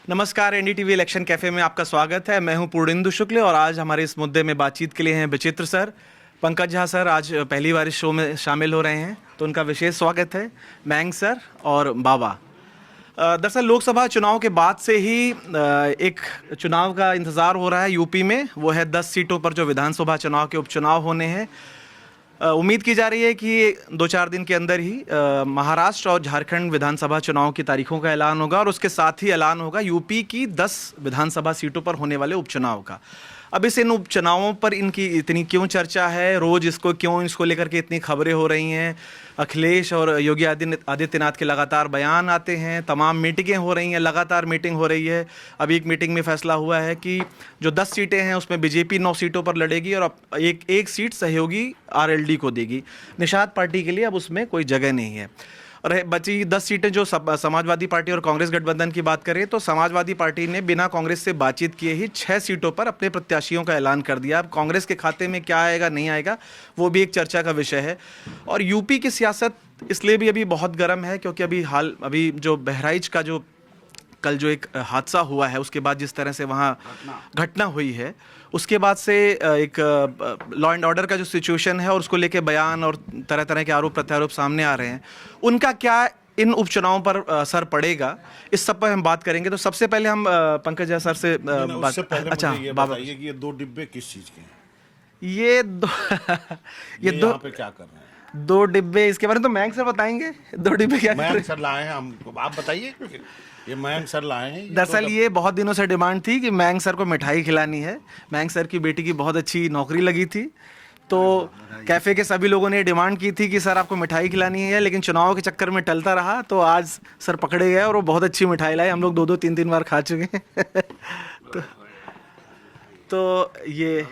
नमस्कार, NDTV election cafe में आपका स्वागत है। मैं हूं पूर्णेंदु शुक्ल और आज हमारे इस मुद्दे में बातचीत के लिए हैं विचित्र सर। पंकज झा सर आज पहली बार इस शो में शामिल हो रहे हैं, तो उनका विशेष स्वागत है। मैंग सर और बाबा। दरअसल लोकसभा चुनाव के बाद से ही एक चुनाव का इंतज़ार हो रहा है यूपी में। वो है 10 सीटों पर जो विधानसभा चुनाव के उपचुनाव होने हैं। उम्मीद की जा रही है कि 2-4 दिन के अंदर ही महाराष्ट्र और झारखंड विधानसभा चुनाव की तारीखों का ऐलान होगा और उसके साथ ही ऐलान होगा यूपी की 10 विधानसभा सीटों पर होने वाले उपचुनाव का। अब इन उपचुनावों पर इनकी इतनी क्यों चर्चा है, रोज़ इसको लेकर के इतनी खबरें हो रही हैं। अखिलेश और योगी आदित्यनाथ के लगातार बयान आते हैं, तमाम मीटिंगें हो रही हैं, लगातार मीटिंग हो रही है। अभी एक मीटिंग में फैसला हुआ है कि जो 10 सीटें हैं उसमें बीजेपी 9 सीटों पर लड़ेगी और एक सीट सहयोगी आरएलडी को देगी। निषाद पार्टी के लिए अब उसमें कोई जगह नहीं है। और बची 10 सीटें जो समाजवादी पार्टी और कांग्रेस गठबंधन की बात करें तो समाजवादी पार्टी ने बिना कांग्रेस से बातचीत किए ही 6 सीटों पर अपने प्रत्याशियों का ऐलान कर दिया। अब कांग्रेस के खाते में क्या आएगा नहीं आएगा वो भी एक चर्चा का विषय है। और यूपी की सियासत इसलिए भी अभी बहुत गर्म है क्योंकि अभी जो बहराइच का जो कल जो एक हादसा हुआ है उसके बाद जिस तरह से वहाँ घटना हुई है, उसके बाद से एक लॉ एंड ऑर्डर का जो सिचुएशन है और उसको लेके बयान और तरह तरह के आरोप प्रत्यारोप सामने आ रहे हैं। उनका क्या इन उपचुनावों पर असर पड़ेगा, इस सब पर हम बात करेंगे। तो सबसे पहले हम पंकज सर से बात। अच्छा बाबा, ये 2 डिब्बे किस चीज के हैं? ये दो ये दो पे क्या कर रहे हैं? 2 डिब्बे, इसके बारे में तो मैंग सर बताएंगे। 2 डिब्बे क्या मयंक सर लाए हैं, हमको आप बताइए। ये मयंक सर लाए हैं। दरअसल ये बहुत दिनों से डिमांड थी कि मैंग सर को मिठाई खिलानी है। मैंग सर की बेटी की बहुत अच्छी नौकरी लगी थी, तो कैफ़े के सभी लोगों ने डिमांड की थी कि सर आपको मिठाई खिलानी है, लेकिन चुनाव के चक्कर में टलता रहा। तो आज सर पकड़े गए और वो बहुत अच्छी मिठाई लाए। हम लोग 2-2, 3-3 बार खा चुके हैं। तो ये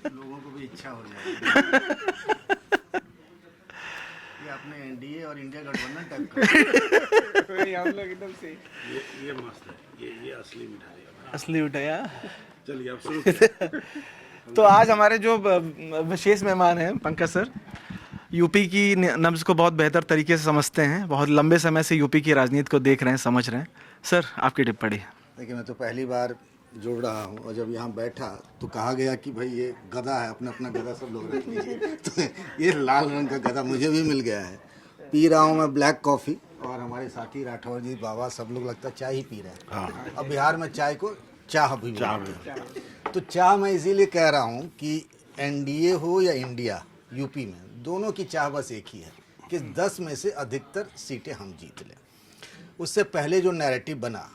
लोगों को भी इच्छा हो जाएगी। ये अपने एनडीए और इंडिया गठबंधन टाइप का। हम लोग एकदम से ये मस्त है। ये असली मिठाई है। असली मिठाई। चलिए अब शुरू। तो आज हमारे जो विशेष मेहमान हैं पंकज सर, यूपी की नब्ज़ को बहुत बेहतर तरीके से समझते हैं, बहुत लंबे समय से यूपी की राजनीति को देख रहे हैं, समझ रहे हैं। सर आपकी टिप्पणी। देखिए, मैं तो पहली बार जुड़ रहा हूँ और जब यहाँ बैठा तो कहा गया कि भाई ये गधा है, अपना अपना गधा सब लोग रख लीजिए। तो ये लाल रंग का गधा मुझे भी मिल गया है। पी रहा हूँ मैं ब्लैक कॉफ़ी और हमारे साथी राठौर जी बाबा सब लोग लगता है चाय ही पी रहे हैं। हाँ। अब बिहार में चाय को चाह भी बोलते हैं। तो चाह मैं इसीलिए कह रहा हूँ कि एनडीए हो या इंडिया, यूपी में दोनों की चाह बस एक ही है कि 10 में से अधिकतर सीटें हम जीत लें। उससे पहले जो नैरेटिव बना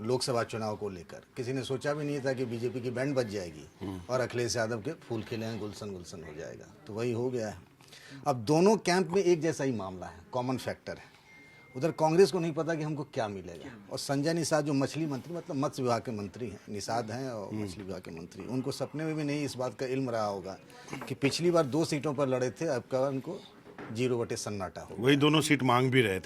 लोकसभा चुनाव को लेकर, किसी ने सोचा भी नहीं था कि बीजेपी की बैंड बज जाएगी और अखिलेश यादव के फूल खिले हैं, गुलशन गुलशन हो जाएगा। तो वही हो गया है। अब दोनों कैंप में एक जैसा ही मामला है, कॉमन फैक्टर है। उधर कांग्रेस को नहीं पता कि हमको क्या मिलेगा, और संजय निषाद जो मछली मंत्री मतलब मत्स्य विभाग के मंत्री हैं, निषाद हैं और मछली विभाग के मंत्री, उनको सपने में भी नहीं इस बात का इल्म रहा होगा कि पिछली बार 2 सीटों पर लड़े थे, अब का उनको 0 सन्नाटा हो। वही दोनों सीट मांग भी रहे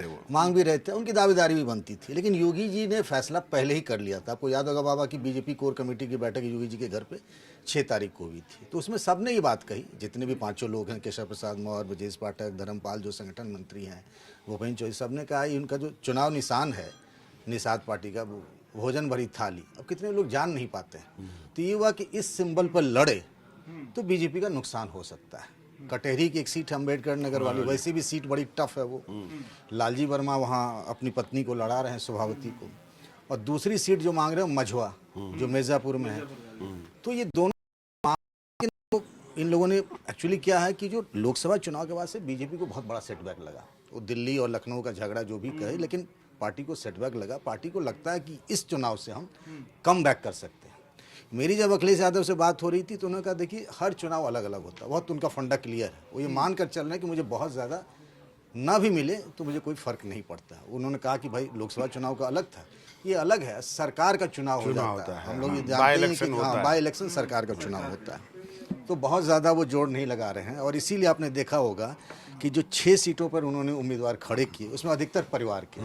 थे, उनकी दावेदारी भी बनती थी। लेकिन योगी जी ने फैसला पहले ही कर लिया था। आपको याद होगा बाबा की बीजेपी कोर कमेटी की बैठक योगी जी के घर पे 6 तारीख को हुई थी। तो उसमें सबने ये बात कही, जितने भी 5 लोग हैं, केशव प्रसाद मौर्य, ब्रजेश पाठक, धर्मपाल जो संगठन मंत्री हैं, भूपेन्द्र चौधरी, सबने कहा उनका जो चुनाव निशान है निषाद पार्टी का, वो भोजन भरी थाली। अब कितने लोग जान नहीं पाते हैं। तो ये हुआ कि इस सिंबल पर लड़े तो बीजेपी का नुकसान हो सकता है। कटेहरी की एक सीट अम्बेडकर नगर वाली, वैसे भी सीट बड़ी टफ है वो। लालजी वर्मा वहाँ अपनी पत्नी को लड़ा रहे हैं, शोभावती को। और दूसरी सीट जो मांग रहे हैं मझवा, जो मिर्ज़ापुर में है। तो ये दोनों इन लोगों ने एक्चुअली क्या है कि जो लोकसभा चुनाव के बाद से बीजेपी को बहुत बड़ा सेटबैक लगा। वो दिल्ली और लखनऊ का झगड़ा जो भी कहे, लेकिन पार्टी को सेटबैक लगा। पार्टी को लगता है कि इस चुनाव से हम कम बैक कर सकते हैं। मेरी जब अखिलेश यादव से बात हो रही थी तो उन्होंने कहा देखिए हर चुनाव अलग अलग होता है, बहुत उनका फंडा क्लियर है। वो ये मान कर चल रहे हैं कि मुझे बहुत ज़्यादा ना भी मिले तो मुझे कोई फ़र्क नहीं पड़ता। उन्होंने कहा कि भाई लोकसभा चुनाव का अलग था, ये अलग है, सरकार का चुनाव हो जाता है। हम लोग ये जानते हैं कि हाँ, बाई इलेक्शन सरकार का चुनाव होता है। तो बहुत ज़्यादा वो जोड़ नहीं लगा रहे हैं। और इसीलिए आपने देखा होगा कि जो 6 सीटों पर उन्होंने उम्मीदवार खड़े किए उसमें अधिकतर परिवार के,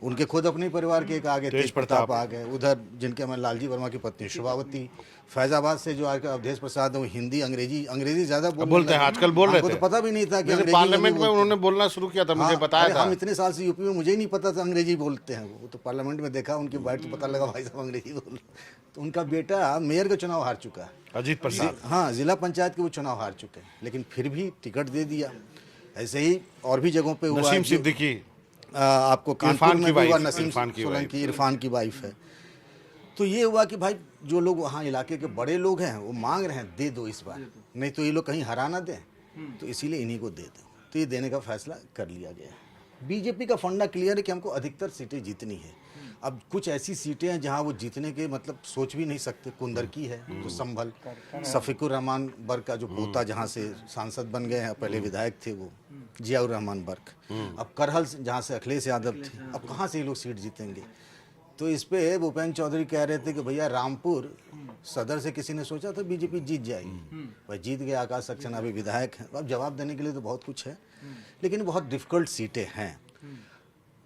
उनके खुद अपने परिवार के एक आगे तेज प्रताप आ गए, उधर जिनके हमारे लालजी वर्मा की पत्नी शुभावती, फैजाबाद से जो आज अवधेश प्रसाद है वो हिंदी अंग्रेजी ज्यादा बोलते हैं, आजकल बोल रहे थे। तो पता भी नहीं था कि अंग्रेजी पार्लियामेंट में उन्होंने बोलना शुरू किया था, मुझे बताया था। हम इतने साल से यूपी में, मुझे ही नहीं पता था अंग्रेजी बोलते हैं वो, तो पार्लियामेंट में देखा उनकी बाइट तो पता लगा भाई साहब अंग्रेजी बोल। तो उनका बेटा मेयर का चुनाव हार चुका है, अजीत प्रसाद। हाँ, जिला पंचायत के वो चुनाव हार चुके हैं, लेकिन फिर भी टिकट दे दिया। ऐसे ही और भी जगहों पे हुआ। नसीम सिद्दीकी आपको कानपुर में भी हुआ, नसीम इरफान की सोलंकी इरफान की वाइफ है। तो ये हुआ कि भाई जो लोग वहाँ इलाके के बड़े लोग हैं वो मांग रहे हैं दे दो इस बार, नहीं तो ये लोग कहीं हरा ना दें, तो इसीलिए इन्हीं को दे दो। तो ये देने का फैसला कर लिया गया है। बीजेपी का फंडा क्लियर है कि हमको अधिकतर सीटें जीतनी है। अब कुछ ऐसी सीटें हैं जहां वो जीतने के मतलब सोच भी नहीं सकते। कुंदर की है तो संभल, शफीकुर रहमान बर्क का जो पोता जहां से सांसद बन गए हैं, पहले विधायक थे वो जियाउर रहमान बर्क। अब करहल जहां से अखिलेश यादव थे, अब कहां से ये लोग सीट जीतेंगे? तो इस पे भूपेंद्र चौधरी कह रहे थे कि भैया रामपुर सदर से किसी ने सोचा था बीजेपी जीत जाएगी, भाई जीत गए आकाश सक्सेना अभी विधायक हैं। अब जवाब देने के लिए तो बहुत कुछ है, लेकिन बहुत डिफिकल्ट सीटें हैं।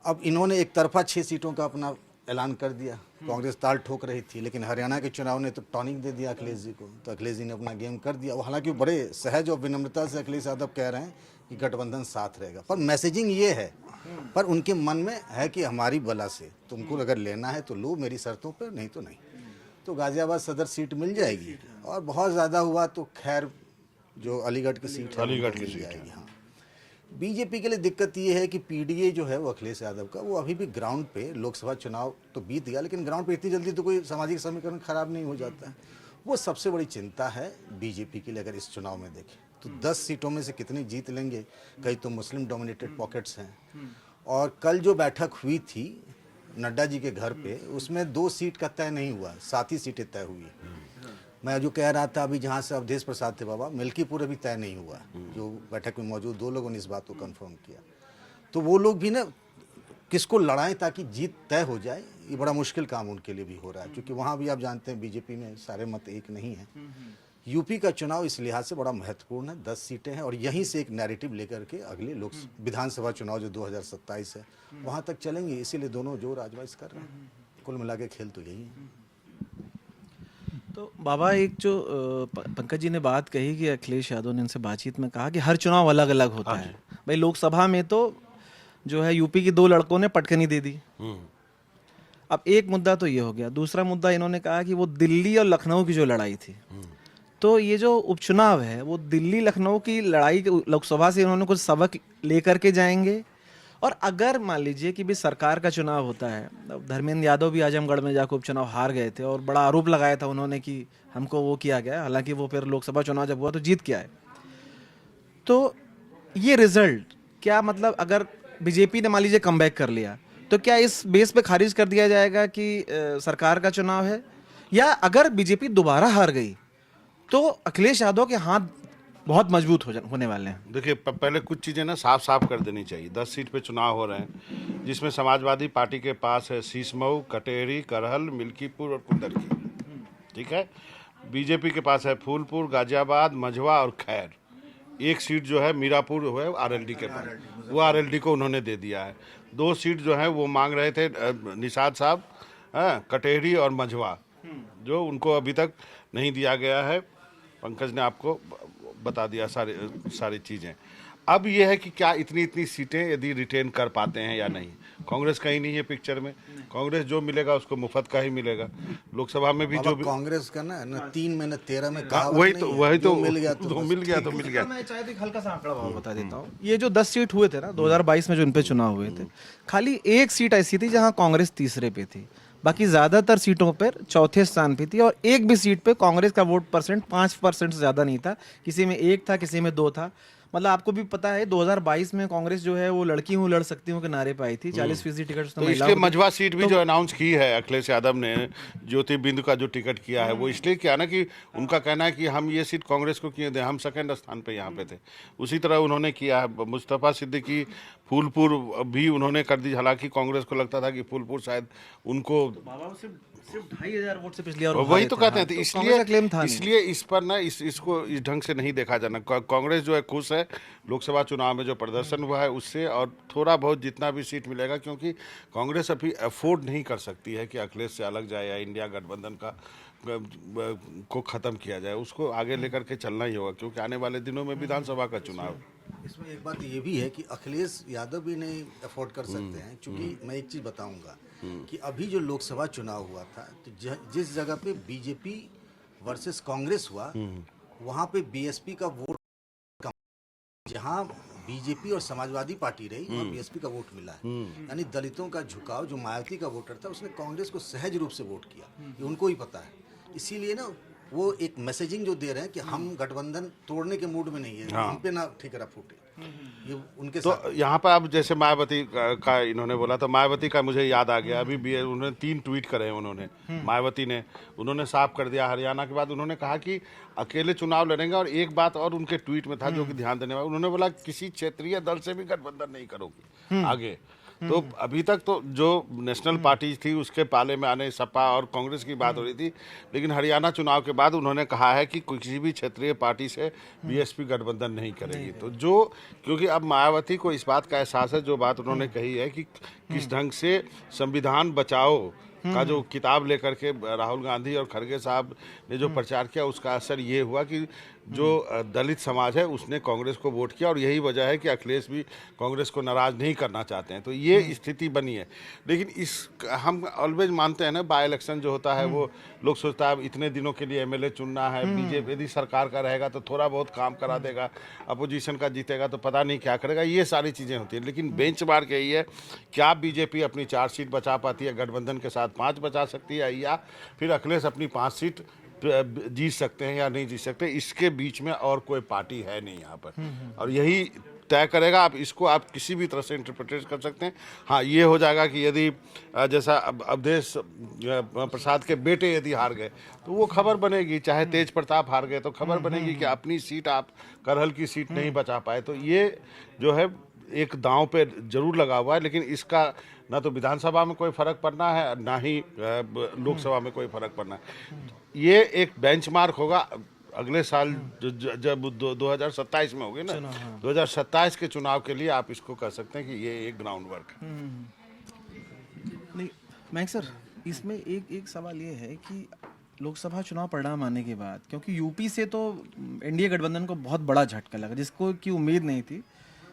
अब इन्होंने एक तरफा 6 सीटों का अपना ऐलान कर दिया। कांग्रेस ताल ठोक रही थी, लेकिन हरियाणा के चुनाव ने तो टॉनिक दे दिया अखिलेश जी को, तो अखिलेश जी ने अपना गेम कर दिया। हालांकि बड़े सहज और विनम्रता से अखिलेश यादव कह रहे हैं कि गठबंधन साथ रहेगा, पर मैसेजिंग ये है, पर उनके मन में है कि हमारी बला से तुमको अगर लेना है तो लो मेरी शर्तों पर, नहीं तो नहीं। तो गाजियाबाद सदर सीट मिल जाएगी, और बहुत ज़्यादा हुआ तो खैर जो अलीगढ़ की सीट है अलीगढ़ की मिल सीट जाएगी। हाँ, बीजेपी के लिए दिक्कत ये है कि पीडीए जो है वो अखिलेश यादव का, वो अभी भी ग्राउंड पे, लोकसभा चुनाव तो बीत गया लेकिन ग्राउंड पे इतनी जल्दी तो कोई सामाजिक समीकरण खराब नहीं हो जाता है। वो सबसे बड़ी चिंता है बीजेपी के लिए। अगर इस चुनाव में देखें तो 10 सीटों में से कितनी जीत लेंगे, कई तो मुस्लिम डोमिनेटेड पॉकेट्स हैं। और कल जो बैठक हुई थी नड्डा जी के घर पे, उसमें 2 सीट का तय नहीं हुआ, 7 ही सीटें तय हुई। मैं जो कह रहा था अभी जहाँ से अवधेश प्रसाद थे बाबा, मिल्कीपुर अभी तय नहीं हुआ। जो बैठक में मौजूद 2 लोगों ने इस बात को कंफर्म किया। तो वो लोग भी ना किसको लड़ाएं ताकि जीत तय हो जाए, ये बड़ा मुश्किल काम उनके लिए भी हो रहा है, क्योंकि वहाँ भी आप जानते हैं बीजेपी में सारे मत एक नहीं है। यूपी का चुनाव इस लिहाज से बड़ा महत्वपूर्ण है, 10 सीटें हैं, और यहीं से एक नैरेटिव लेकर के अगले लोक विधानसभा चुनाव जो 2027 है वहाँ तक चलेंगे। इसीलिए दोनों जोर आजमाइश कर रहे हैं। कुल मिला के खेल तो यही है। तो बाबा एक जो पंकज जी ने बात कही कि अखिलेश यादव ने इनसे बातचीत में कहा कि हर चुनाव अलग अलग होता है। भाई लोकसभा में तो जो है यूपी की 2 लड़कों ने पटकनी दे दी। अब एक मुद्दा तो ये हो गया, दूसरा मुद्दा इन्होंने कहा कि वो दिल्ली और लखनऊ की जो लड़ाई थी, तो ये जो उपचुनाव है वो दिल्ली लखनऊ की लड़ाई लोकसभा से इन्होंने कुछ सबक लेकर के जाएंगे। और अगर मान लीजिए कि भी सरकार का चुनाव होता है, धर्मेंद्र यादव भी आजमगढ़ में जाकर उपचुनाव हार गए थे और बड़ा आरोप लगाया था उन्होंने कि हमको वो किया गया, हालांकि वो फिर लोकसभा चुनाव जब हुआ तो जीत के आए। तो ये रिजल्ट क्या मतलब, अगर बीजेपी ने मान लीजिए कमबैक कर लिया तो क्या इस बेस पे खारिज कर दिया जाएगा कि सरकार का चुनाव है, या अगर बीजेपी दोबारा हार गई तो अखिलेश यादव के हाथ बहुत मजबूत होने वाले हैं? देखिए पहले कुछ चीज़ें ना साफ साफ कर देनी चाहिए। 10 सीट पे चुनाव हो रहे हैं, जिसमें समाजवादी पार्टी के पास है शीशमऊ, कटेरी, करहल, मिल्कीपुर और कुंदरकी, ठीक है। बीजेपी के पास है फूलपुर, गाजियाबाद, मझवा और खैर। एक सीट जो है मीरापुर है आरएलडी के पास, वो आरएलडी को उन्होंने दे दिया है। 2 सीट जो है वो मांग रहे थे निषाद साहब, कटेरी और मझवा, जो उनको अभी तक नहीं दिया गया है। पंकज ने आपको बता दिया सारी चीज़ें। अब ये है कि क्या इतनी सीटें यदि रिटेन कर पाते हैं या नहीं। कांग्रेस कहीं नहीं है पिक्चर में, कांग्रेस जो मिलेगा उसको मुफ्त का ही मिलेगा। लोकसभा में भी जो कांग्रेस का ना 3 में न 13 में कहा, वही तो मिल गया तो मिल गया। मैं चाहे तो हल्का सा आंकड़ा बता देता हूँ। ये जो 10 सीट हुए थे ना 2022 में जो इन पे चुनाव हुए थे, खाली 1 सीट ऐसी थी जहाँ कांग्रेस तीसरे पे थी, बाकी ज्यादातर सीटों पर चौथे स्थान पे थी। और एक भी सीट पे कांग्रेस का वोट परसेंट 5% से ज्यादा नहीं था, किसी में 1 था, किसी में 2 था। मतलब आपको भी पता है 2022 में कांग्रेस जो है वो लड़की हूँ लड़ सकती हूँ के नारे पे आई थी, 40% टिकट तो इसलिए मझवा सीट भी जो अनाउंस की है अखिलेश यादव ने, ज्योति बिंदु का जो टिकट किया है वो इसलिए किया ना कि उनका कहना है कि हम ये सीट कांग्रेस को क्यों दें, हम सेकंड स्थान पे यहाँ पे थे। उसी तरह उन्होंने किया है मुस्तफा सिद्दीकी, फूलपुर भी उन्होंने कर दी। हालांकि कांग्रेस को लगता था कि फूलपुर शायद उनको सिर्फ 2,500 वोट से पिछली बार और वही हारे तो थे। कहते हाँ, हैं, तो तो कांग्रेस का क्लेम था नहीं। इसलिए इस पर ना इसको इस ढंग से नहीं देखा जाना। कांग्रेस जो है खुश है लोकसभा चुनाव में जो प्रदर्शन हुआ है उससे, और थोड़ा बहुत जितना भी सीट मिलेगा, क्योंकि कांग्रेस अभी अफोर्ड नहीं कर सकती है कि अखिलेश से अलग जाए या इंडिया गठबंधन का को ख़त्म किया जाए। उसको आगे लेकर के चलना ही होगा, क्योंकि आने वाले दिनों में विधानसभा का चुनाव। इसमें एक बात ये भी है कि अखिलेश यादव भी नहीं अफोर्ड कर सकते हैं, क्योंकि मैं एक चीज़ बताऊंगा कि अभी जो लोकसभा चुनाव हुआ था, तो जिस जगह पे बीजेपी वर्सेस कांग्रेस हुआ, वहाँ पे बीएसपी का वोट कम। जहाँ बीजेपी और समाजवादी पार्टी रही, वहाँ बीएसपी का वोट मिला है। यानी दलितों का झुकाव, जो मायावती का वोटर था, उसने कांग्रेस को सहज रूप से वोट किया, ये उनको ही पता है। इसीलिए ना वो एक मैसेजिंग जो दे रहे हैं कि हम गठबंधन तोड़ने के मूड में नहीं है, हम पे ना ठिकरा फूटे, ये उनके तो साथ। यहाँ पर अब जैसे मायावती का इन्होंने बोला, तो मायावती का मुझे याद आ गया। अभी भी उन्होंने 3 ट्वीट करे हैं उन्होंने, मायावती ने। उन्होंने साफ कर दिया हरियाणा के बाद, उन्होंने कहा कि अकेले चुनाव लड़ेंगे। और एक बात और उनके ट्वीट में था जो कि ध्यान देने वाला, उन्होंने बोला किसी क्षेत्रीय दल से भी गठबंधन नहीं करोगी आगे। तो अभी तक तो जो नेशनल पार्टी थी उसके पाले में आने सपा और कांग्रेस की बात हो रही थी, लेकिन हरियाणा चुनाव के बाद उन्होंने कहा है कि किसी भी क्षेत्रीय पार्टी से बीएसपी गठबंधन नहीं करेगी। तो जो, क्योंकि अब मायावती को इस बात का एहसास है, जो बात उन्होंने कही है कि किस ढंग से संविधान बचाओ का जो किताब लेकर के राहुल गांधी और खड़गे साहब ने जो प्रचार किया, उसका असर ये हुआ कि जो दलित समाज है उसने कांग्रेस को वोट किया। और यही वजह है कि अखिलेश भी कांग्रेस को नाराज नहीं करना चाहते हैं। तो ये स्थिति बनी है। लेकिन इस हम ऑलवेज मानते हैं ना, बाय इलेक्शन जो होता है वो लोग सोचता है अब इतने दिनों के लिए एमएलए चुनना है, बीजेपी यदि सरकार का रहेगा तो थोड़ा बहुत काम करा देगा, अपोजिशन का जीतेगा तो पता नहीं क्या करेगा, ये सारी चीज़ें होती हैं। लेकिन बेंचमार्क यही है, क्या बीजेपी अपनी 4 सीट बचा पाती है, गठबंधन के साथ 5 बचा सकती है, या फिर अखिलेश अपनी 5 सीट जीत सकते हैं या नहीं जीत सकते। इसके बीच में और कोई पार्टी है नहीं यहाँ पर, और यही तय करेगा। आप इसको आप किसी भी तरह से इंटरप्रिटेट कर सकते हैं। हाँ, ये हो जाएगा कि यदि जैसा अवधेश प्रसाद के बेटे यदि हार गए तो वो खबर बनेगी, चाहे तेज प्रताप हार गए तो खबर बनेगी कि अपनी सीट आप करहल की सीट नहीं बचा पाए। तो ये जो है एक दांव पे जरूर लगा हुआ है, लेकिन इसका ना तो विधानसभा में कोई फर्क पड़ना है, ना ही लोकसभा में कोई फर्क पड़ना है। ये एक बेंचमार्क होगा अगले साल जब 2027 में होगी ना, 2027 के चुनाव के लिए आप इसको कह सकते हैं कि ये एक ग्राउंड वर्क है। नहीं मैक सर, इसमें एक सवाल ये है कि लोकसभा चुनाव परिणाम आने के बाद, क्योंकि यूपी से तो एनडीए गठबंधन को बहुत बड़ा झटका लगा, जिसको की उम्मीद नहीं थी।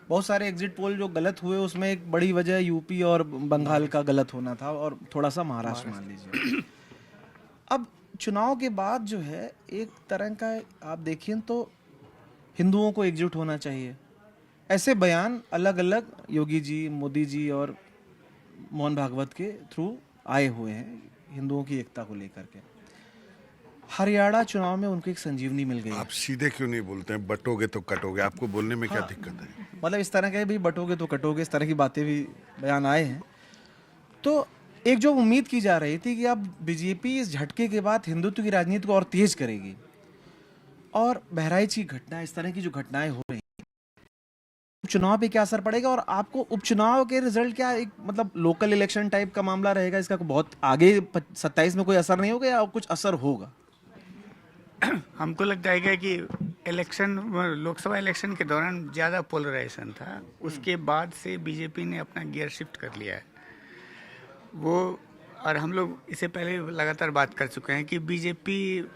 बहुत सारे एग्जिट पोल जो गलत हुए, उसमें एक बड़ी वजह यूपी और बंगाल का गलत होना था, और थोड़ा सा महाराष्ट्र मान लीजिए। अब चुनाव के बाद जो है एक तरह का आप देखिए तो हिंदुओं को एकजुट होना चाहिए, ऐसे बयान अलग अलग योगी जी, मोदी जी और मोहन भागवत के थ्रू आए हुए हैं हिंदुओं की एकता को लेकर के। हरियाणा चुनाव में उनको एक संजीवनी मिल गई। आप सीधे क्यों नहीं बोलते हैं बटोगे तो कटोगे? आपको बोलने में क्या दिक्कत है? मतलब इस तरह के भी बटोगे तो कटोगे, इस तरह की बातें भी बयान आए हैं। तो एक जो उम्मीद की जा रही थी कि अब बीजेपी इस झटके के बाद हिंदुत्व की राजनीति को और तेज करेगी, और बहराइच की घटना, इस तरह की जो घटनाएं हो रही हैं, उपचुनाव पे क्या असर पड़ेगा? और आपको उपचुनाव के रिजल्ट क्या, एक मतलब लोकल इलेक्शन टाइप का मामला रहेगा, इसका बहुत आगे 27 में कोई असर नहीं होगा, या कुछ असर होगा? हमको लगता है कि इलेक्शन, लोकसभा इलेक्शन के दौरान ज़्यादा पोलराइजेशन था, उसके बाद से बीजेपी ने अपना गियर शिफ्ट कर लिया है वो। और हम लोग इससे पहले लगातार बात कर चुके हैं कि बीजेपी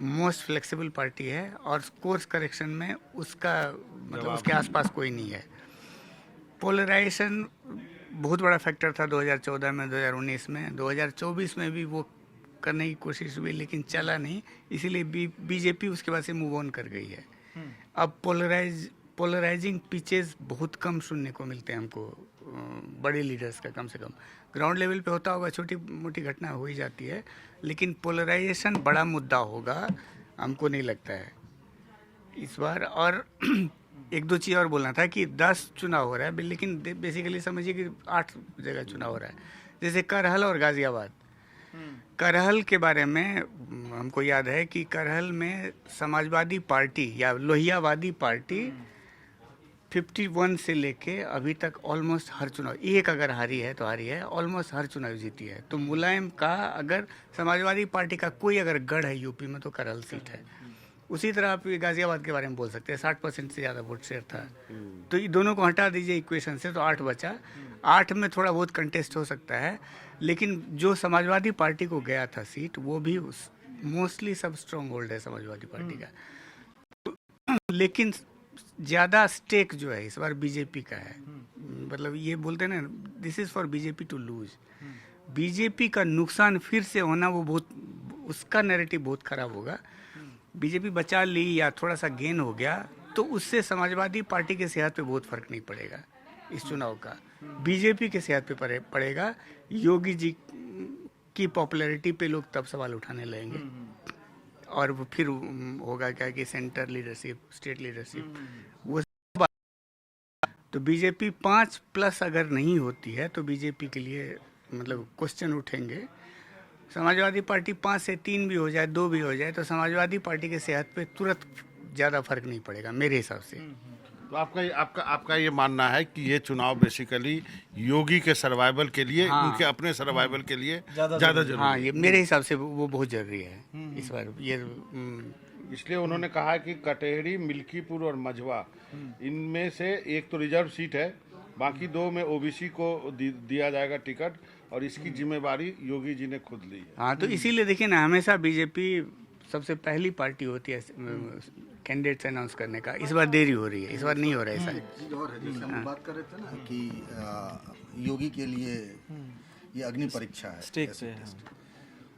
मोस्ट फ्लेक्सिबल पार्टी है, और कोर्स करेक्शन में उसका मतलब उसके आसपास कोई नहीं है। पोलराइजेशन बहुत बड़ा फैक्टर था 2014 में, 2019 में, 2024 में भी वो करने की कोशिश हुई, लेकिन चला नहीं। इसीलिए बीजेपी उसके बाद से मूव ऑन कर गई है। अब पोलराइजिंग पिचेस बहुत कम सुनने को मिलते हैं हमको, बड़े लीडर्स का। कम से कम ग्राउंड लेवल पे होता होगा, छोटी मोटी घटना हो ही जाती है, लेकिन पोलराइजेशन बड़ा मुद्दा होगा हमको नहीं लगता है इस बार। और एक दो चीज़ और बोलना था कि 10 चुनाव हो रहा है, लेकिन बेसिकली समझिए कि 8 जगह चुनाव हो रहा है, जैसे करहल और गाजियाबाद। करहल के बारे में हमको याद है कि करहल में समाजवादी पार्टी या लोहियावादी पार्टी 51 से लेके अभी तक ऑलमोस्ट हर चुनाव, एक अगर हारी है तो हारी है, ऑलमोस्ट हर चुनाव जीती है। तो मुलायम का अगर समाजवादी पार्टी का कोई अगर गढ़ है यूपी में तो करहल सीट है। उसी तरह आप गाजियाबाद के बारे में बोल सकते हैं, 60% से ज़्यादा वोट शेयर था। तो ये दोनों को हटा दीजिए इक्वेशन से तो 8 बचा। 8 में थोड़ा बहुत कंटेस्ट हो सकता है, लेकिन जो समाजवादी पार्टी को गया था सीट वो भी मोस्टली सब स्ट्रॉन्ग होल्ड है समाजवादी पार्टी का। लेकिन ज़्यादा स्टेक जो है इस बार बीजेपी का है। मतलब ये बोलते हैं ना, this is for BJP to lose. BJP का नुकसान फिर से होना, वो बहुत, उसका नैरेटिव बहुत खराब होगा। बीजेपी बचा ली या थोड़ा सा गेन हो गया तो उससे समाजवादी पार्टी के सेहत पे बहुत फर्क नहीं पड़ेगा इस चुनाव का। बीजेपी के सेहत पे पड़ेगा। योगी जी की पॉपुलैरिटी पे लोग तब सवाल उठाने लगेंगे और वो फिर होगा क्या कि सेंटर लीडरशिप, स्टेट लीडरशिप, वो सब। तो बीजेपी 5+ अगर नहीं होती है तो बीजेपी के लिए मतलब क्वेश्चन उठेंगे। समाजवादी पार्टी 5 से 3 भी हो जाए, 2 भी हो जाए, तो समाजवादी पार्टी के सेहत पे तुरंत ज़्यादा फर्क नहीं पड़ेगा मेरे हिसाब से। तो आपका ये मानना है कि ये चुनाव बेसिकली योगी के सर्वाइवल के लिए, उनके अपने सर्वाइवल के लिए ज़्यादा जरूरी हाँ, ये मेरे हिसाब से वो बहुत जरूरी है इस बार। ये इसलिए उन्होंने कहा कि कटेहरी, मिल्कीपुर और मझवा, इनमें से एक तो रिजर्व सीट है, बाकी 2 में ओबीसी को दिया जाएगा टिकट, और इसकी जिम्मेवारी योगी जी ने खुद ली है। हाँ, तो इसीलिए देखिए ना, हमेशा बीजेपी सबसे पहली पार्टी होती है कैंडिडेट्स अनाउंस करने का। इस बार देरी हो रही है, इस बार नहीं हो रहा है शायद। चीज़ और है, जैसे हम बात कर रहे थे ना कि योगी के लिए ये अग्नि परीक्षा है, स्टेक से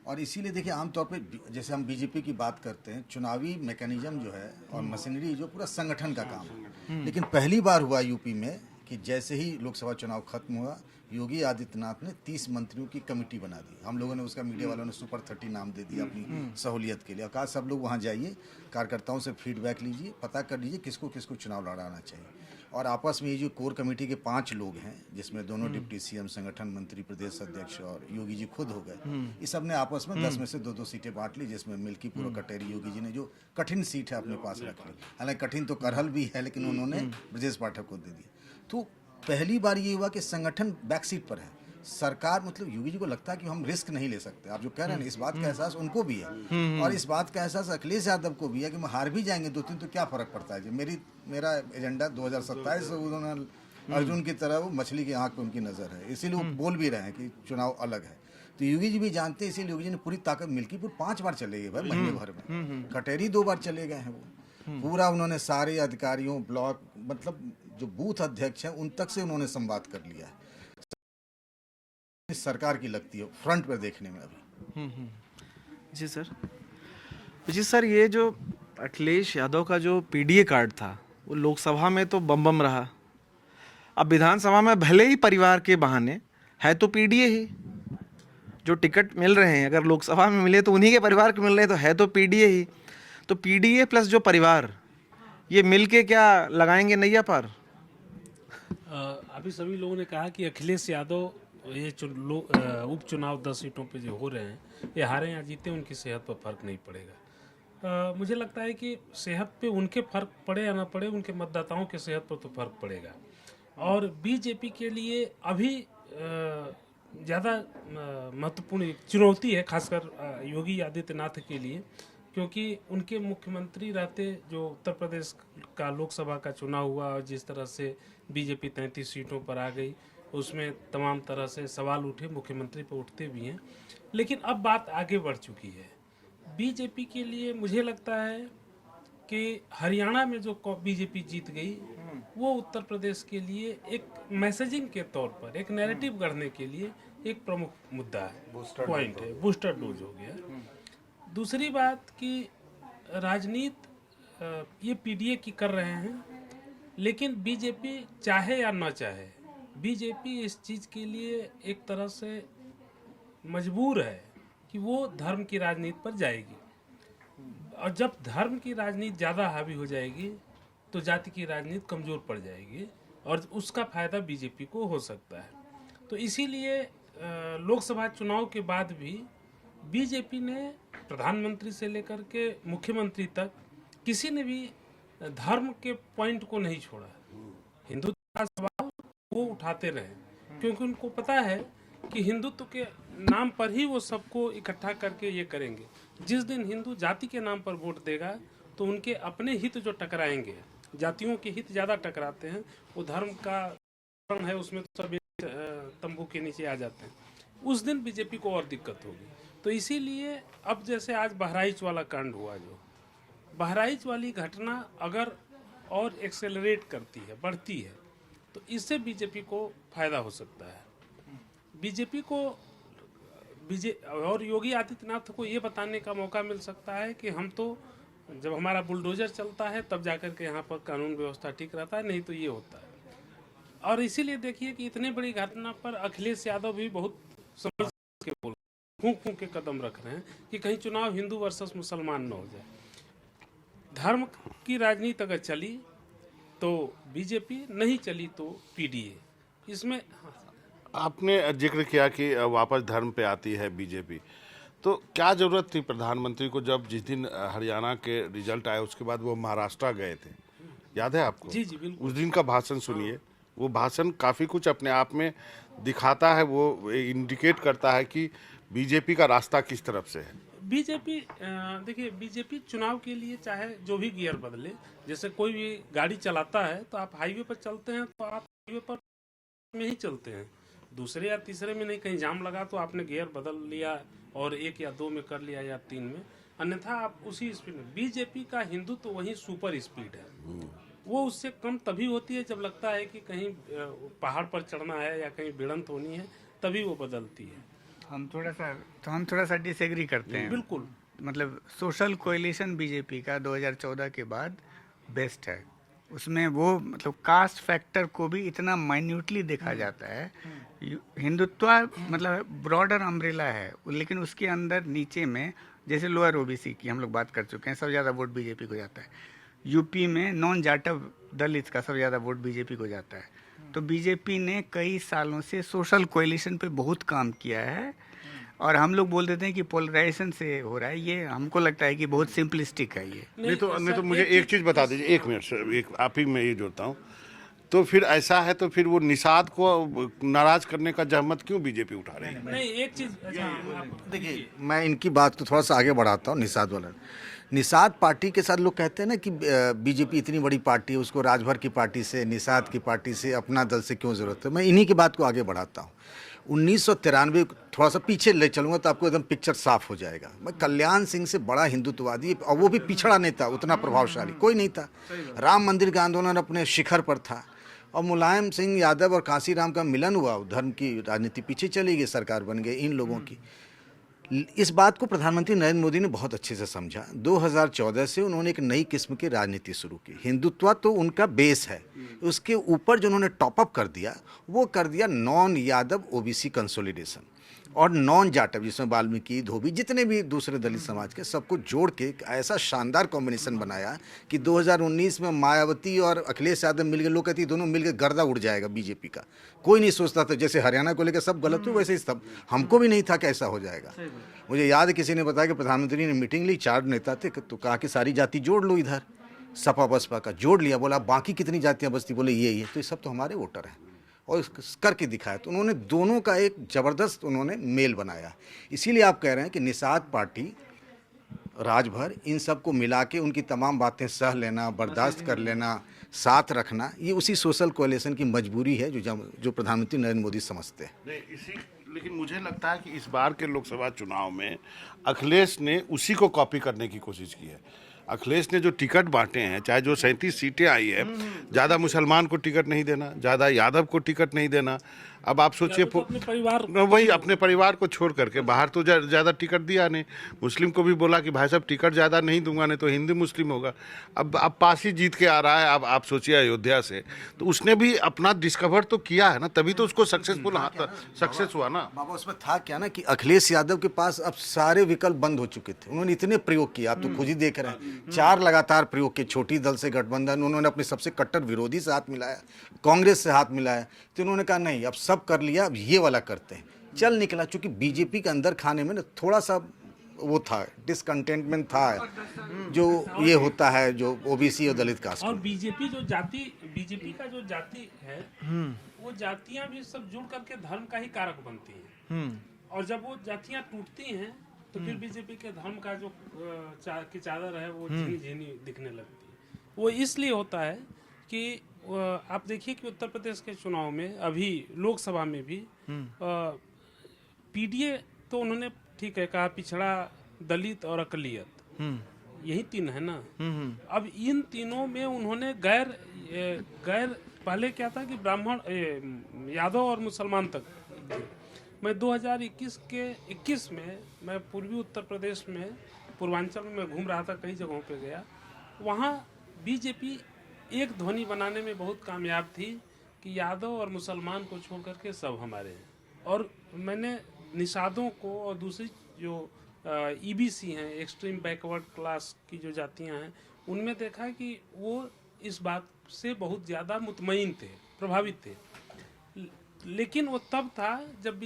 और इसीलिए देखिए आमतौर पे जैसे हम बीजेपी की बात करते हैं, चुनावी मैकेनिज्म जो है और मशीनरी जो पूरा संगठन का काम है। लेकिन पहली बार हुआ यूपी में कि जैसे ही लोकसभा चुनाव खत्म हुआ, योगी आदित्यनाथ ने 30 मंत्रियों की कमेटी बना दी। हम लोगों ने उसका, मीडिया वालों ने सुपर 30 नाम दे दिया अपनी सहूलियत के लिए। कहा सब लोग वहाँ जाइए, कार्यकर्ताओं से फीडबैक लीजिए, पता कर लीजिए किसको किसको चुनाव लड़ाना चाहिए। और आपस में ये जो कोर कमेटी के 5 लोग हैं, जिसमें दोनों डिप्टी सीएम, संगठन मंत्री, प्रदेश अध्यक्ष और योगी जी खुद हो गए, इस सब ने आपस में 10 में से 2-2 सीटें बांट ली, जिसमें मिल्कीपुर और कटेहरी योगी जी ने जो कठिन सीट है अपने पास रख ली। हालांकि कठिन तो करहल भी है, लेकिन उन्होंने ब्रजेश पाठक को दे दिया। तो पहली बार ये हुआ कि संगठन बैक सीट पर है। सरकार, मतलब योगी जी को लगता है कि हम रिस्क नहीं ले सकते। आप जो कह रहे हैं, इस बात का एहसास उनको भी है, और इस बात का एहसास अखिलेश यादव को भी है कि हम हार भी जाएंगे 2-3 तो क्या फर्क पड़ता है जी। मेरा एजेंडा 2027 से उन्होंने अर्जुन की तरह वो मछली की आंख पे उनकी नज़र है, इसीलिए वो बोल भी रहे हैं कि चुनाव अलग है। तो योगी जी भी जानते हैं, इसीलिए योगी जी ने पूरी ताकत, मिल्कीपुर 5 बार चले गए भाई महीने भर में, कटेहरी 2 बार चले गए हैं। वो पूरा उन्होंने सारे अधिकारियों, ब्लॉक, मतलब जो बूथ अध्यक्ष हैं उन तक से उन्होंने संवाद कर लिया है। सरकार की लगती है फ्रंट पर देखने में अभी। जी सर, ये जो अखिलेश यादव का जो पीडीए कार्ड था वो लोकसभा में तो बम बम रहा। अब विधानसभा में भले ही परिवार के बहाने है तो पीडीए ही, जो टिकट मिल रहे हैं अगर लोकसभा में मिले तो उन्हीं के परिवार को मिल रहे हैं, तो है तो पीडीए ही। तो पीडीए प्लस जो परिवार, ये मिल के क्या लगाएंगे नैया पार? अभी सभी लोगों ने कहा कि अखिलेश यादव ये उपचुनाव 10 सीटों पे जो हो रहे हैं, ये हारे या जीते उनकी सेहत पर फर्क नहीं पड़ेगा। मुझे लगता है कि सेहत पे उनके फर्क पड़े या ना पड़े, उनके मतदाताओं के सेहत पर तो फर्क पड़ेगा। और बीजेपी के लिए अभी ज़्यादा महत्वपूर्ण चुनौती है, खासकर योगी आदित्यनाथ के लिए, क्योंकि उनके मुख्यमंत्री रहते जो उत्तर प्रदेश का लोकसभा का चुनाव हुआ और जिस तरह से बीजेपी 33 सीटों पर आ गई, उसमें तमाम तरह से सवाल उठे, मुख्यमंत्री पर उठते भी हैं। लेकिन अब बात आगे बढ़ चुकी है। बीजेपी के लिए मुझे लगता है कि हरियाणा में जो बीजेपी जीत गई, वो उत्तर प्रदेश के लिए एक मैसेजिंग के तौर पर, एक नैरेटिव गढ़ने के लिए एक प्रमुख मुद्दा है, पॉइंट है, बूस्टर डोज हो गया। दूसरी बात कि राजनीति ये पीडीए की कर रहे हैं, लेकिन बीजेपी चाहे या न चाहे, बीजेपी इस चीज़ के लिए एक तरह से मजबूर है कि वो धर्म की राजनीति पर जाएगी। और जब धर्म की राजनीति ज़्यादा हावी हो जाएगी तो जाति की राजनीति कमज़ोर पड़ जाएगी, और उसका फ़ायदा बीजेपी को हो सकता है। तो इसीलिए लोकसभा चुनाव के बाद भी बीजेपी ने प्रधानमंत्री से लेकर के मुख्यमंत्री तक किसी ने भी धर्म के पॉइंट को नहीं छोड़ा। हिंदुत्व का सवाल वो उठाते रहे, क्योंकि उनको पता है कि हिंदुत्व के नाम पर ही वो सबको इकट्ठा करके ये करेंगे। जिस दिन हिंदू जाति के नाम पर वोट देगा तो उनके अपने हित जो टकराएंगे, जातियों के हित ज़्यादा टकराते हैं, वो धर्म का है उसमें तो सब तंबू के नीचे आ जाते हैं, उस दिन बीजेपी को और दिक्कत होगी। तो इसीलिए अब जैसे आज बहराइच वाला कांड हुआ, जो बहराइच वाली घटना अगर और एक्सेलरेट करती है, बढ़ती है, तो इससे बीजेपी को फायदा हो सकता है। बीजेपी को और योगी आदित्यनाथ को ये बताने का मौका मिल सकता है कि हम तो जब हमारा बुलडोजर चलता है तब जाकर के यहाँ पर कानून व्यवस्था ठीक रहता है, नहीं तो ये होता है। और इसीलिए देखिए कि इतनी बड़ी घटना पर अखिलेश यादव भी बहुत समझ के बोल फूंक फूंक के कदम रख रहे हैं कि कहीं चुनाव हिंदू वर्सेस मुसलमान न हो जाए। धर्म की राजनीति अगर चली तो बीजेपी, नहीं चली तो पीडीए। इसमें आपने जिक्र किया कि वापस धर्म पे आती है बीजेपी, तो क्या जरूरत थी प्रधानमंत्री को, जब जिस दिन हरियाणा के रिजल्ट आए उसके बाद वो महाराष्ट्र गए थे, याद है आपको? जी जी बिल्कुल। उस दिन का भाषण सुनिए, वो भाषण काफ़ी कुछ अपने आप में दिखाता है, वो इंडिकेट करता है कि बीजेपी का रास्ता किस तरफ से है। बीजेपी देखिए, बीजेपी चुनाव के लिए चाहे जो भी गियर बदले, जैसे कोई भी गाड़ी चलाता है तो आप हाईवे पर चलते हैं तो आप हाईवे पर में ही चलते हैं, दूसरे या तीसरे में नहीं। कहीं जाम लगा तो आपने गियर बदल लिया और 1 या 2 में कर लिया या 3 में, अन्यथा आप उसी स्पीड में। बीजेपी का हिंदू तो वही सुपर स्पीड है, वो उससे कम तभी होती है जब लगता है कि कहीं पहाड़ पर चढ़ना है या कहीं भिड़ंत होनी है, तभी वो बदलती है। हम थोड़ा सा डिसएग्री करते हैं। बिल्कुल, मतलब सोशल कोएलिशन बीजेपी का 2014 के बाद बेस्ट है। उसमें वो मतलब कास्ट फैक्टर को भी इतना माइन्यूटली देखा जाता है। हिंदुत्व मतलब ब्रॉडर अम्ब्रेला है, लेकिन उसके अंदर नीचे में जैसे लोअर ओबीसी की हम लोग बात कर चुके हैं, सबसे ज़्यादा वोट बीजेपी को जाता है। यूपी में नॉन जाटव दलित का सबसे ज़्यादा वोट बीजेपी को जाता है। तो बीजेपी ने कई सालों से सोशल कोएलिशन पे बहुत काम किया है, और हम लोग बोल देते हैं कि पोलराइजेशन से हो रहा है, ये हमको लगता है कि बहुत सिंपलिस्टिक है ये। नहीं तो मुझे एक चीज़ बता दीजिए, 1 मिनट सर, एक आप ही मैं ये जोड़ता हूँ, तो फिर ऐसा है तो फिर वो निषाद को नाराज करने का जहमत क्यों बीजेपी उठा रही है? नहीं एक चीज, देखिए मैं इनकी बात को थोड़ा सा आगे बढ़ाता हूँ। निषाद वाला, निषाद पार्टी के साथ लोग कहते हैं ना कि बीजेपी इतनी बड़ी पार्टी है, उसको राजभर की पार्टी से, निषाद की पार्टी से, अपना दल से क्यों ज़रूरत है। मैं इन्हीं की बात को आगे बढ़ाता हूँ। 1993 थोड़ा सा पीछे ले चलूँगा तो आपको एकदम पिक्चर साफ हो जाएगा। मैं कल्याण सिंह से बड़ा हिंदुत्ववादी, और वो भी पिछड़ा नेता, उतना प्रभावशाली कोई नहीं था। राम मंदिर का आंदोलन अपने शिखर पर था, और मुलायम सिंह यादव और कांसीराम का मिलन हुआ, धर्म की राजनीति पीछे चली गई, सरकार बन गई इन लोगों की। इस बात को प्रधानमंत्री नरेंद्र मोदी ने बहुत अच्छे से समझा। 2014 से उन्होंने एक नई किस्म की राजनीति शुरू की। हिंदुत्व तो उनका बेस है, उसके ऊपर जो उन्होंने टॉपअप कर दिया वो कर दिया नॉन यादव ओबीसी कंसोलिडेशन और नॉन जाटव, जिसमें वाल्मीकि, धोबी, जितने भी दूसरे दलित समाज के, सबको जोड़ के एक ऐसा शानदार कॉम्बिनेशन बनाया कि 2019 में मायावती और अखिलेश यादव मिलकर, लोग कहते दोनों मिलकर गर्दा उड़ जाएगा बीजेपी का। कोई नहीं सोचता था, जैसे हरियाणा को लेकर सब गलत हुआ वैसे ही सब, हमको भी नहीं था कि ऐसा हो जाएगा। मुझे याद है किसी ने बताया कि प्रधानमंत्री ने मीटिंग ली, 4 नेता थे, तो कहा कि सारी जाति जोड़ लो, इधर सपा बसपा का जोड़ लिया। बोला बाकी कितनी जातियाँ बचती, बोले ये तो ये सब तो हमारे वोटर हैं, और करके दिखाया। तो उन्होंने दोनों का एक ज़बरदस्त उन्होंने मेल बनाया। इसीलिए आप कह रहे हैं कि निषाद पार्टी, राजभर, इन सब को मिला के उनकी तमाम बातें सह लेना, बर्दाश्त कर लेना, साथ रखना, ये उसी सोशल कोएलिशन की मजबूरी है जो प्रधानमंत्री नरेंद्र मोदी समझते हैं। लेकिन मुझे लगता है कि इस बार के लोकसभा चुनाव में अखिलेश ने उसी को कॉपी करने की कोशिश की है। अखिलेश ने जो टिकट बांटे हैं, चाहे जो 37 सीटें आई है, ज़्यादा मुसलमान को टिकट नहीं देना, ज़्यादा यादव को टिकट नहीं देना। अब आप सोचिए, अपने परिवार, वही अपने परिवार को छोड़ करके बाहर तो ज़्यादा टिकट दिया नहीं। मुस्लिम को भी बोला कि भाई साहब टिकट ज़्यादा नहीं दूंगा, नहीं तो हिंदू मुस्लिम होगा। अब पास ही जीत के आ रहा है। अब आप सोचिए अयोध्या से, तो उसने भी अपना डिस्कवर तो किया है ना, तभी तो उसको सक्सेसफुल सक्सेस हुआ ना। बाबा उसमें था क्या ना कि अखिलेश यादव के पास अब सारे विकल्प बंद हो चुके थे। उन्होंने इतने प्रयोग किए, आप तो खुद ही देख रहे हैं, 4 लगातार प्रयोग किए। छोटी दल से गठबंधन, उन्होंने अपने सबसे कट्टर विरोधी से हाथ मिलाया, कांग्रेस से हाथ मिलाया। तो उन्होंने कहा नहीं, अब सब कर लिया, अब ये वाला करते हैं। चल निकला। चूंकि बीजेपी के अंदर खाने में ना थोड़ा सा वो था, डिसकंटेंटमेंट था, जो ये होता है जो ओबीसी और दलित कास्ट और बीजेपी का जो जाति है, वो जातियां भी सब जुड़ करके धर्म का ही कारक बनती हैं। और जब वो जातियां टूटती हैं तो फिर बीजेपी के धर्म का जो की चादर है वो झीनी झीनी दिखने लगती है। वो इसलिए होता है कि आप देखिए कि उत्तर प्रदेश के चुनाव में अभी लोकसभा में भी पीडीए तो उन्होंने ठीक है कहा, पिछड़ा, दलित और अकलियत, यही तीन है ना। अब इन तीनों में उन्होंने गैर पहले क्या था कि ब्राह्मण, यादव और मुसलमान तक। मैं 2021 में मैं पूर्वी उत्तर प्रदेश में, पूर्वांचल में मैं घूम रहा था, कई जगहों पे गया। वहाँ बीजेपी एक ध्वनि बनाने में बहुत कामयाब थी कि यादव और मुसलमान को छोड़ करके सब हमारे हैं। और मैंने निषादों को और दूसरी जो ईबीसी हैं, एक्सट्रीम बैकवर्ड क्लास की जो जातियां हैं, उनमें देखा कि वो इस बात से बहुत ज़्यादा मुतमईन थे, प्रभावित थे। लेकिन वो तब था जब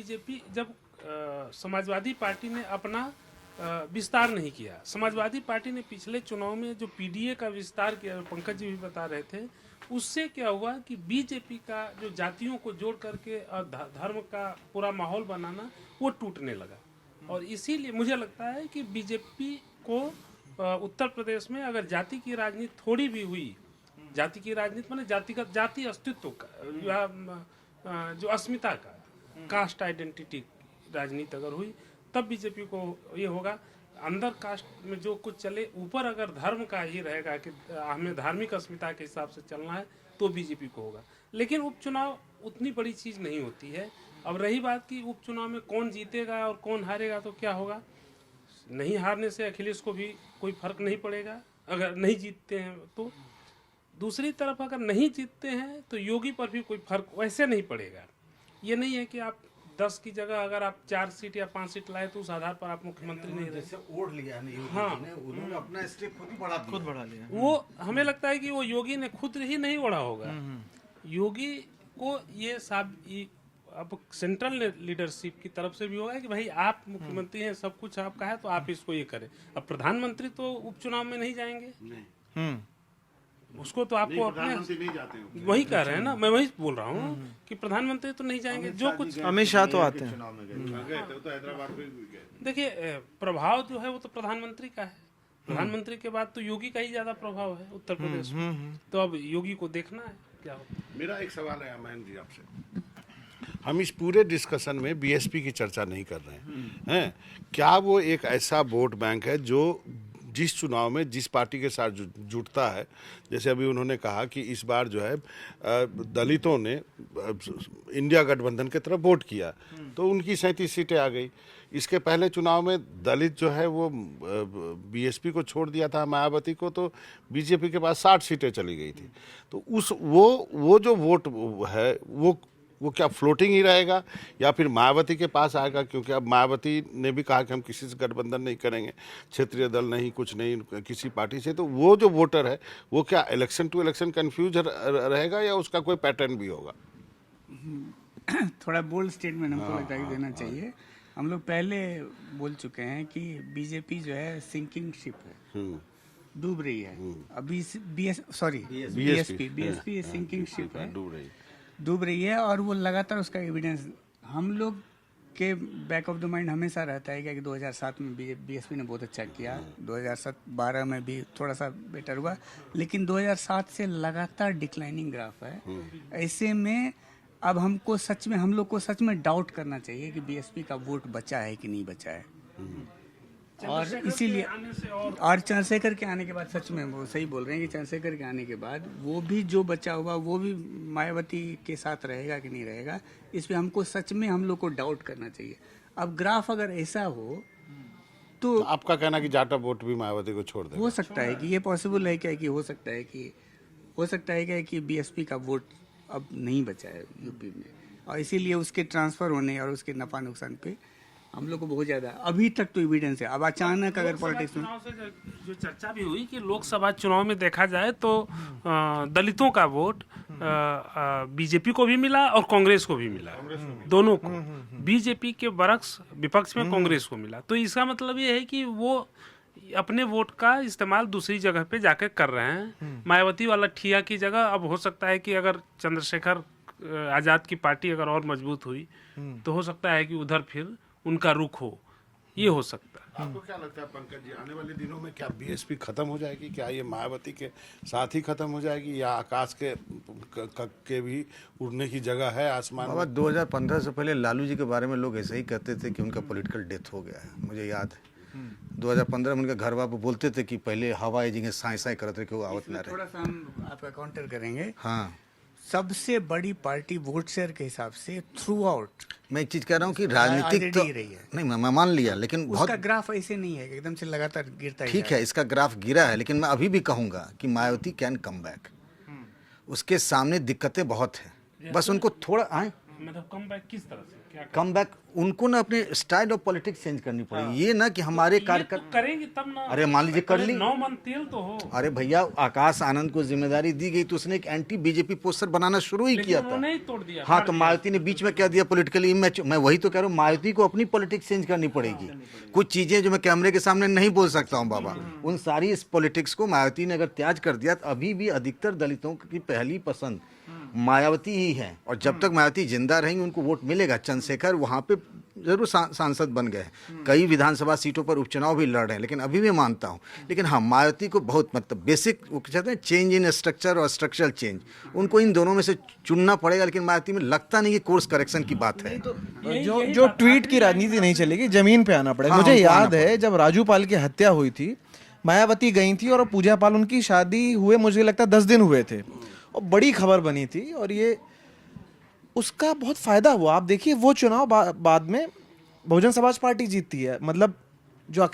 समाजवादी पार्टी ने अपना विस्तार नहीं किया। समाजवादी पार्टी ने पिछले चुनाव में जो पीडीए का विस्तार किया, पंकज जी भी बता रहे थे, उससे क्या हुआ कि बीजेपी का जो जातियों को जोड़ करके धर्म का पूरा माहौल बनाना, वो टूटने लगा। और इसीलिए मुझे लगता है कि बीजेपी को उत्तर प्रदेश में अगर जाति की राजनीति थोड़ी भी हुई, जाति की राजनीति माने जाति अस्तित्व का या जो अस्मिता का, कास्ट आइडेंटिटी राजनीति अगर हुई, तब बीजेपी को ये होगा। अंदर कास्ट में जो कुछ चले, ऊपर अगर धर्म का ही रहेगा कि हमें धार्मिक अस्मिता के हिसाब से चलना है, तो बीजेपी को होगा। लेकिन उपचुनाव उतनी बड़ी चीज़ नहीं होती है। अब रही बात कि उपचुनाव में कौन जीतेगा और कौन हारेगा, तो क्या होगा, नहीं हारने से अखिलेश को भी कोई फर्क नहीं पड़ेगा अगर नहीं जीतते हैं तो। दूसरी तरफ अगर नहीं जीतते हैं तो योगी पर भी कोई फर्क वैसे नहीं पड़ेगा। ये नहीं है कि आप 10 की जगह अगर आप 4 सीट या 5 सीट लाए तो उस आधार पर आप मुख्यमंत्री नहीं रहे। जैसे ओढ़ लिया ना योगी हाँ। जी ने, उन्होंने अपना स्टेप खुद बढ़ा लिया। वो हमें लगता है कि वो योगी ने खुद ही नहीं ओढ़ा होगा। योगी को ये अब सेंट्रल लीडरशिप की तरफ से भी होगा कि भाई आप मुख्यमंत्री हैं, सब कुछ आपका है, तो आप इसको ये करें। अब प्रधानमंत्री तो उपचुनाव में नहीं जाएंगे, उसको तो आपको अपने नहीं जाते हैं। वही कह रहे हैं ना, मैं वही बोल रहा हूँ कि प्रधानमंत्री तो नहीं जाएंगे। जो कुछ अमित शाह तो आते हैं। गए थे, वो तो हैदराबाद में भी गए। देखिए, प्रभाव जो है वो तो प्रधानमंत्री का है। प्रधानमंत्री के बाद तो योगी का ही ज्यादा प्रभाव है उत्तर प्रदेश में। तो अब योगी को देखना है क्या होता है। मेरा एक सवाल है अमैन जी आपसे, हम इस पूरे डिस्कशन में बीएसपी की चर्चा नहीं कर रहे हैं। क्या वो एक ऐसा वोट बैंक है जो जिस चुनाव में जिस पार्टी के साथ जुटता है, जैसे अभी उन्होंने कहा कि इस बार जो है दलितों ने इंडिया गठबंधन की तरफ वोट किया तो उनकी 37 सीटें आ गई। इसके पहले चुनाव में दलित जो है वो बीएसपी को छोड़ दिया था, मायावती को, तो बीजेपी के पास 60 सीटें चली गई थी। तो वो जो वोट है वो क्या फ्लोटिंग ही रहेगा या फिर मायावती के पास आएगा? क्योंकि अब मायावती ने भी कहा कि हम किसी से गठबंधन नहीं करेंगे, क्षेत्रीय दल नहीं, कुछ नहीं, किसी पार्टी से। तो वो जो वोटर है वो क्या इलेक्शन टू इलेक्शन कंफ्यूज रहेगा या उसका कोई पैटर्न भी होगा? थोड़ा बोल्ड स्टेटमेंट हमको लगता है देना चाहिए। हम लोग पहले बोल चुके हैं कि बीजेपी जो है सिंकिंग शिप है, डूब रही है। अभी बीएसपी सिंकिंग शिप है, डूब रही है। और वो लगातार उसका एविडेंस हम लोग के बैक ऑफ द माइंड हमेशा रहता है कि 2007 में बीएसपी ने बहुत अच्छा किया, 2012 में भी थोड़ा सा बेटर हुआ, लेकिन 2007 से लगातार डिक्लाइनिंग ग्राफ है। ऐसे में अब हम लोग को सच में डाउट करना चाहिए कि बीएसपी का वोट बचा है कि नहीं बचा है। और इसीलिए और चंद्रशेखर के आने के बाद, सच में वो सही बोल रहे हैं कि चंद्रशेखर के आने के बाद वो भी जो बचा हुआ वो भी मायावती के साथ रहेगा कि नहीं रहेगा, इस पे हमको सच में हम लोग को डाउट करना चाहिए। अब ग्राफ अगर ऐसा हो तो आपका कहना कि जाटा वोट भी मायावती को छोड़ दे, हो सकता है कि ये पॉसिबल है क्या, कि हो सकता है क्या कि बीएसपी का वोट अब नहीं बचा है यूपी में, और इसीलिए उसके ट्रांसफर होने और उसके नफा नुकसान पे हम लोग को बहुत ज्यादा अभी तक तो एविडेंस है। अब अचानक अगर पॉलिटिक्स में चुनाव से जो चर्चा भी हुई कि लोकसभा चुनाव में देखा जाए तो दलितों का वोट बीजेपी को भी मिला और कांग्रेस को भी मिला, दोनों को। बीजेपी के बरक्स विपक्ष में कांग्रेस को मिला, तो इसका मतलब ये है कि वो अपने वोट का इस्तेमाल दूसरी जगह पे जाकर कर रहे हैं। मायावती वाला ठिया की जगह अब हो सकता है कि अगर चंद्रशेखर आज़ाद की पार्टी अगर और मजबूत हुई तो हो सकता है कि उधर फिर उनका रुख हो, ये हो सकता है। आपको क्या लगता है पंकज जी, आने वाले दिनों में क्या बीएसपी खत्म हो जाएगी? क्या ये मायावती के साथ ही खत्म हो जाएगी, या आकाश के भी उड़ने की जगह है आसमान बाबा में? 2015 से पहले लालू जी के बारे में लोग ऐसे ही कहते थे कि उनका पॉलिटिकल डेथ हो गया है, मुझे याद है। 2015 में उनके घर वाले बोलते थे कि पहले हवा एजिंग साई साई करते कि वो आवत ना रहे। थोड़ा सा हम आपका काउंटर करेंगे। हाँ, सबसे बड़ी पार्टी वोट शेयर के हिसाब से थ्रू आउट मैं एक चीज़ कह रहा हूँ कि राजनीतिक तो आगे रही है। नहीं, मैं मान लिया, लेकिन बहुत उसका ग्राफ ऐसे नहीं है कि एकदम से लगातार गिरता ही ठीक है, इसका ग्राफ गिरा है, लेकिन मैं अभी भी कहूँगा कि मायावती कैन कम बैक। उसके सामने दिक्कतें बहुत हैं, बस उनको थोड़ा आए मतलब कम बैक किस तरह से, क्या कम बैक, उनको ना अपने स्टाइल ऑफ पॉलिटिक्स चेंज करनी पड़ेगी। ये ना कि हमारे कार्यकर्ता, करेंगे तब ना। अरे मान लीजिए कर ली, 9 मन तेल तो हो, अरे भैया आकाश आनंद को जिम्मेदारी दी गई तो उसने एक एंटी बीजेपी पोस्टर बनाना शुरू ही किया था। उन्होंने ही तोड़ दिया। हाँ, तो मायावती ने बीच में क्या दिया पॉलिटिकली इमेच। मैं वही तो कह रहा हूँ, मायावती को अपनी पॉलिटिक्स चेंज करनी पड़ेगी। कुछ चीजें जो मैं कैमरे के सामने नहीं बोल सकता हूँ बाबा, उन सारी इस पॉलिटिक्स को मायावती ने अगर त्याग कर दिया तो अभी भी अधिकतर दलितों की पहली पसंद मायावती ही है, और जब तक मायावती जिंदा रहेंगी उनको वोट मिलेगा। चंद्रशेखर वहाँ पे जरूर सांसद बन गए, कई विधानसभा सीटों पर उपचुनाव भी लड़ रहे हैं, लेकिन अभी भी मानता हूँ। लेकिन हाँ, मायावती को बहुत मतलब बेसिक वो कहते हैं चेंज इन स्ट्रक्चर और स्ट्रक्चरल चेंज, उनको इन दोनों में से चुनना पड़ेगा। लेकिन मायावती में लगता नहीं कि कोर्स करेक्शन की बात है। जो ट्वीट की राजनीति नहीं चलेगी, जमीन पे आना पड़ेगा। हाँ, मुझे उनको आना याद है जब राजू पाल की हत्या हुई थी, मायावती गई थी और पूजा पाल, उनकी शादी हुए मुझे लगता है 10 दिन हुए थे, और बड़ी खबर बनी थी, और ये उसका बहुत फायदा हुआ। आप देखिए वो चुनाव बाद में बहुजन समाज पार्टी जीतती है। मतलब जो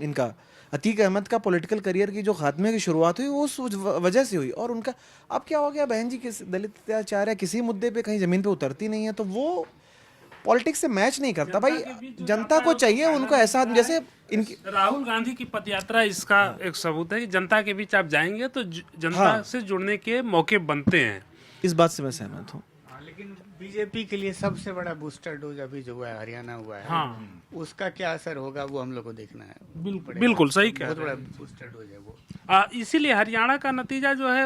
इनका अतीक अहमद का पॉलिटिकल करियर की जो खात्मे की शुरुआत हुई वो उस वजह से हुई। और उनका अब क्या हो गया, बहन जी किस दलित अत्याचार है किसी मुद्दे पे कहीं जमीन पे उतरती नहीं है, तो वो पॉलिटिक्स से मैच नहीं करता। भाई जनता को चाहिए उनको ऐसा, जैसे इनकी राहुल गांधी की पदयात्रा इसका एक सबूत है कि जनता के बीच आप जाएंगे तो जनता से जुड़ने के मौके बनते हैं। इस बात से मैं सहमत हूँ। लेकिन बीजेपी के लिए सबसे बड़ा बूस्टर डोज अभी जो हुआ है, हरियाणा हुआ है, हाँ, उसका क्या असर होगा वो हम लोग को देखना है। बिल्कुल सही कह बहुत रहे बड़ा हैं। बूस्टर डोज है वो। इसीलिए हरियाणा का नतीजा जो है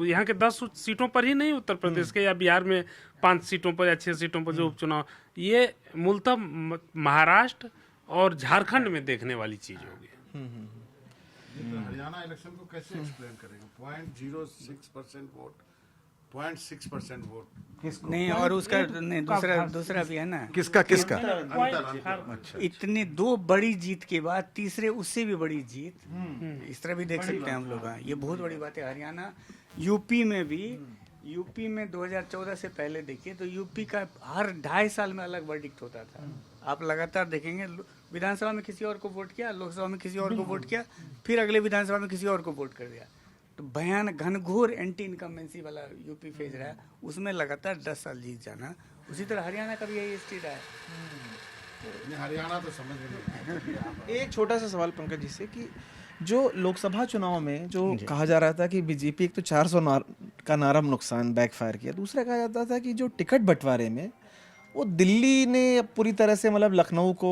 यहाँ के 10 सीटों पर ही नहीं, उत्तर प्रदेश के या बिहार में 5 सीटों पर या 6 सीटों पर जो उपचुनाव, ये मूलतः महाराष्ट्र और झारखंड में देखने वाली चीज होगी। हरियाणा इलेक्शन को कैसे एक्सप्लेन करेंगे? 0.06% वोट, 0.6% वोट नहीं, और उसका नहीं, दूसरा भी है ना। किसका इतने 2 बड़ी जीत के बाद तीसरे उससे भी बड़ी जीत, इस तरह भी देख सकते हैं हम लोग। हाँ, ये बहुत बड़ी बात है। हरियाणा, यूपी में भी, यूपी में 2014 से पहले देखिए तो यूपी का हर 2.5 साल में अलग वर्डिक्ट होता था। आप लगातार देखेंगे, विधानसभा में किसी और को वोट किया, लोकसभा में किसी और को वोट किया, फिर अगले विधानसभा में किसी और को वोट कर दिया। तो भयानक घनघोर एंटी इनकम्बेंसी वाला यूपी फेज रहा है, उसमें लगातार 10 साल जीत जाना। उसी तरह हरियाणा का भी यही स्थिति रहा है। हरियाणा तो समझ में नहीं। एक छोटा सा सवाल पंकज जी से कि जो लोकसभा चुनाव में जो कहा जा रहा था कि बीजेपी एक तो 400 का नारम नुकसान बैकफायर किया, दूसरा कहा जाता था कि जो टिकट बंटवारे में वो दिल्ली ने पूरी तरह से मतलब लखनऊ को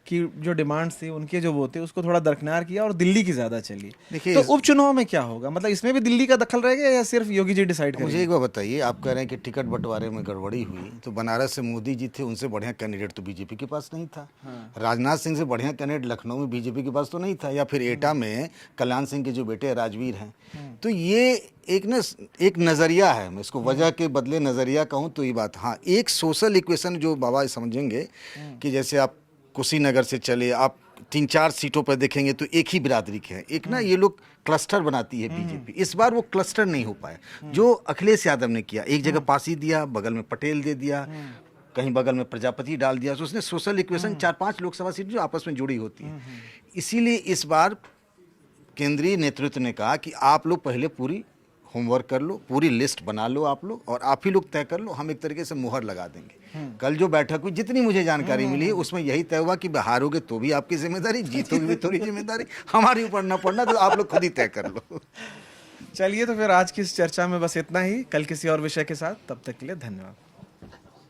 की जो डिमांड्स थी उनके जो वो थे उसको थोड़ा दरकिनार किया और दिल्ली की ज्यादा चली। देखिए, तो उपचुनाव में क्या होगा, मतलब इसमें भी दिल्ली का दखल रहेगा या सिर्फ योगी जी डिसाइड मुझे करेंगे? एक बात बताइए, आप कह रहे हैं कि टिकट बंटवारे में गड़बड़ी हुई, तो बनारस से मोदी जी थे, उनसे बढ़िया कैंडिडेट तो बीजेपी के पास नहीं था। राजनाथ सिंह से बढ़िया कैंडिडेट लखनऊ में बीजेपी के पास तो नहीं था, या फिर एटा में कल्याण सिंह के जो बेटे राजवीर हैं। तो ये एक नज़रिया है, मैं इसको वजह के बदले नज़रिया कहूँ तो ये बात। हाँ, एक सोशल इक्वेशन जो बाबा समझेंगे कि जैसे आप कुशीनगर से चले, आप 3-4 सीटों पर देखेंगे तो एक ही बिरादरी के हैं। एक ना ये लोग क्लस्टर बनाती है बीजेपी, इस बार वो क्लस्टर नहीं हो पाया जो अखिलेश यादव ने किया। एक जगह पासी दिया, बगल में पटेल दे दिया, कहीं बगल में प्रजापति डाल दिया, तो उसने सोशल इक्वेशन 4-5 लोकसभा सीट जो आपस में जुड़ी होती है। इसीलिए इस बार केंद्रीय नेतृत्व ने कहा कि आप लोग पहले पूरी होमवर्क कर लो, पूरी लिस्ट बना लो आप लोग, और आप ही लोग तय कर लो, हम एक तरीके से मुहर लगा देंगे। कल जो बैठक हुई, जितनी मुझे जानकारी मिली है उसमें यही तय हुआ कि हारोगे तो भी आपकी जिम्मेदारी, जीतोगे भी थोड़ी जिम्मेदारी, हमारे ऊपर न पड़ना, तो आप लोग खुद ही तय कर लो। चलिए तो फिर आज की इस चर्चा में बस इतना ही, कल किसी और विषय के साथ, तब तक के लिए धन्यवाद।